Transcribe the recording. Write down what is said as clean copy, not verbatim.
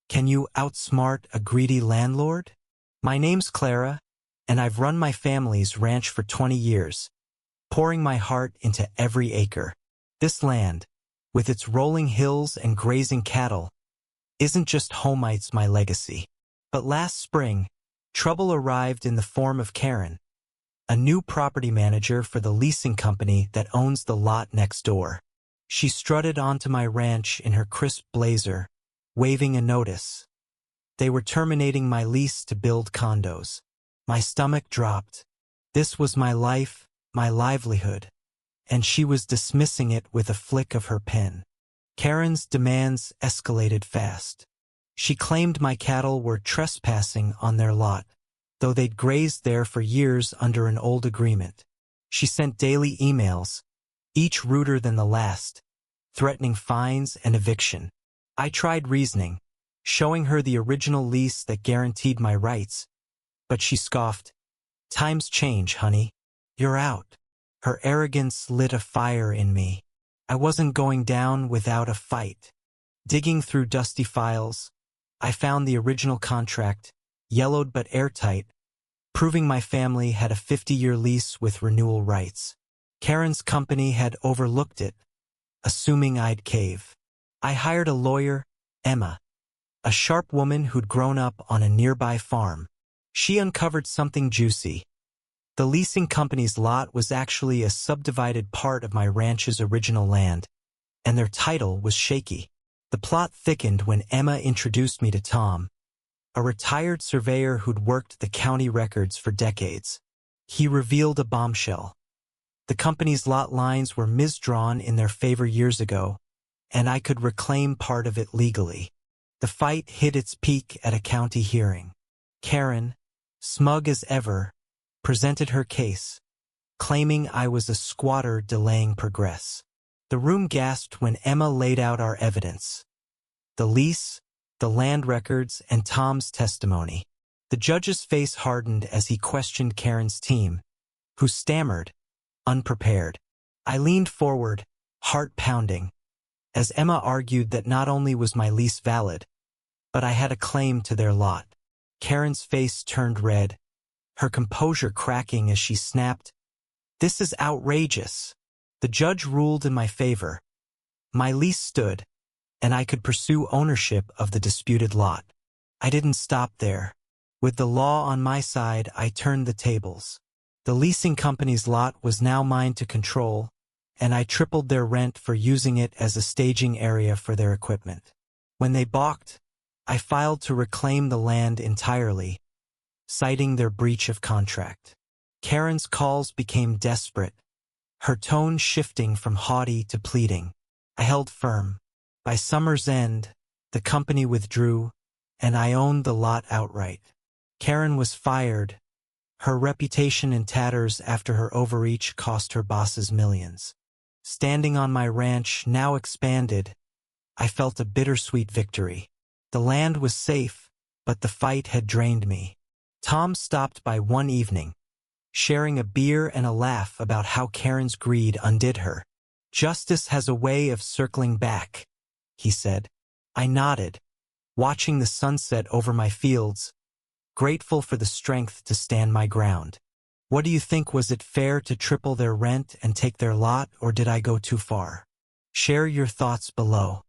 Can you outsmart a greedy landlord? My name's Clara, and I've run my family's ranch for 20 years, pouring my heart into every acre. This land, with its rolling hills and grazing cattle, isn't just homites my legacy. But last spring, trouble arrived in the form of Karen, a new property manager for the leasing company that owns the lot next door. She strutted onto my ranch in her crisp blazer, waving a notice. They were terminating my lease to build condos. My stomach dropped. This was my life, my livelihood, and she was dismissing it with a flick of her pen. Karen's demands escalated fast. She claimed my cattle were trespassing on their lot, though they'd grazed there for years under an old agreement. She sent daily emails, each ruder than the last, threatening fines and eviction. I tried reasoning, showing her the original lease that guaranteed my rights, but she scoffed. Times change, honey. You're out. Her arrogance lit a fire in me. I wasn't going down without a fight. Digging through dusty files, I found the original contract, yellowed but airtight, proving my family had a 50-year lease with renewal rights. Karen's company had overlooked it, assuming I'd cave. I hired a lawyer, Emma, a sharp woman who'd grown up on a nearby farm. She uncovered something juicy. The leasing company's lot was actually a subdivided part of my ranch's original land, and their title was shaky. The plot thickened when Emma introduced me to Tom, a retired surveyor who'd worked the county records for decades. He revealed a bombshell. The company's lot lines were misdrawn in their favor years ago, and I could reclaim part of it legally. The fight hit its peak at a county hearing. Karen, smug as ever, presented her case, claiming I was a squatter delaying progress. The room gasped when Emma laid out our evidence: the lease, the land records, and Tom's testimony. The judge's face hardened as he questioned Karen's team, who stammered, unprepared. I leaned forward, heart pounding, as Emma argued that not only was my lease valid, but I had a claim to their lot. Karen's face turned red, her composure cracking as she snapped, "This is outrageous." The judge ruled in my favor. My lease stood, and I could pursue ownership of the disputed lot. I didn't stop there. With the law on my side, I turned the tables. The leasing company's lot was now mine to control, and I tripled their rent for using it as a staging area for their equipment. When they balked, I filed to reclaim the land entirely, citing their breach of contract. Karen's calls became desperate, her tone shifting from haughty to pleading. I held firm. By summer's end, the company withdrew, and I owned the lot outright. Karen was fired. Her reputation in tatters after her overreach cost her bosses millions. Standing on my ranch, now expanded, I felt a bittersweet victory. The land was safe, but the fight had drained me. Tom stopped by one evening, sharing a beer and a laugh about how Karen's greed undid her. "Justice has a way of circling back," he said. I nodded, watching the sunset over my fields, grateful for the strength to stand my ground. "What do you think? Was it fair to triple their rent and take their lot, or did I go too far?" Share your thoughts below.